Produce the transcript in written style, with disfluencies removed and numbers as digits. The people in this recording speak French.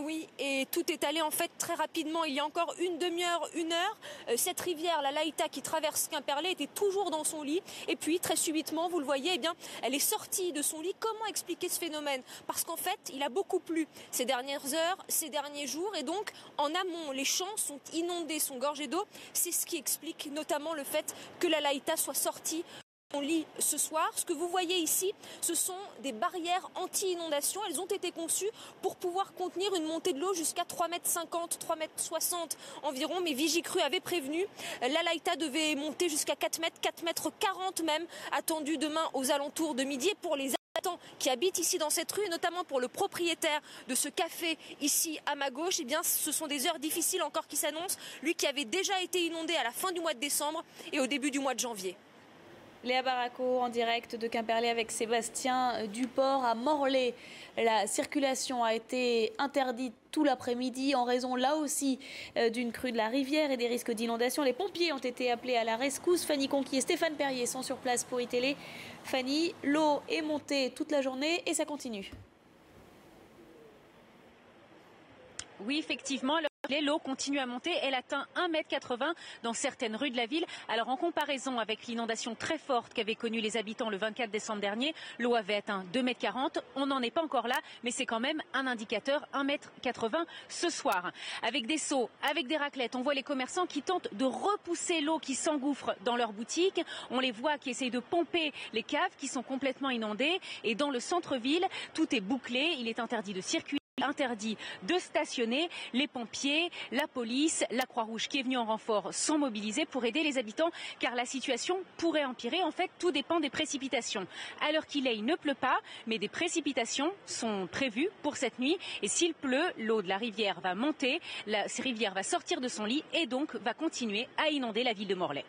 Oui, et tout est allé en fait très rapidement. Il y a encore une demi-heure, une heure, cette rivière, la Laïta qui traverse Quimperlé, était toujours dans son lit. Et puis très subitement, vous le voyez, eh bien, elle est sortie de son lit. Comment expliquer ce phénomène? Parce qu'en fait, il a beaucoup plu ces dernières heures, ces derniers jours. Et donc, en amont, les champs sont inondés, sont gorgés d'eau. C'est ce qui explique notamment le fait que la Laïta soit sortie on lit ce soir. Ce que vous voyez ici, ce sont des barrières anti-inondation. Elles ont été conçues pour pouvoir contenir une montée de l'eau jusqu'à 3,50 m, 3,60 m environ. Mais Vigicru avait prévenu, la Laïta devait monter jusqu'à 4 mètres, 4,40 m même, attendu demain aux alentours de midi. Et pour les habitants qui habitent ici dans cette rue, et notamment pour le propriétaire de ce café ici à ma gauche, eh bien, ce sont des heures difficiles encore qui s'annoncent. Lui qui avait déjà été inondé à la fin du mois de décembre et au début du mois de janvier. Léa Baraco en direct de Quimperlé avec Sébastien Duport à Morlaix. La circulation a été interdite tout l'après-midi en raison là aussi d'une crue de la rivière et des risques d'inondation. Les pompiers ont été appelés à la rescousse. Fanny Conquier et Stéphane Perrier sont sur place pour iTélé. Fanny, l'eau est montée toute la journée et ça continue. Oui, effectivement. L'eau continue à monter, elle atteint 1,80 m dans certaines rues de la ville. Alors en comparaison avec l'inondation très forte qu'avaient connue les habitants le 24 décembre dernier, l'eau avait atteint 2,40 m. On n'en est pas encore là, mais c'est quand même un indicateur 1,80 m ce soir. Avec des seaux, avec des raclettes, on voit les commerçants qui tentent de repousser l'eau qui s'engouffre dans leurs boutiques. On les voit qui essayent de pomper les caves qui sont complètement inondées. Et dans le centre-ville, tout est bouclé, il est interdit de circuler. Interdit de stationner. Les pompiers, la police, la Croix-Rouge qui est venue en renfort sont mobilisés pour aider les habitants car la situation pourrait empirer. En fait, tout dépend des précipitations. À l'heure qu'il est, il ne pleut pas, mais des précipitations sont prévues pour cette nuit. Et s'il pleut, l'eau de la rivière va monter, cette rivière va sortir de son lit et donc va continuer à inonder la ville de Morlaix.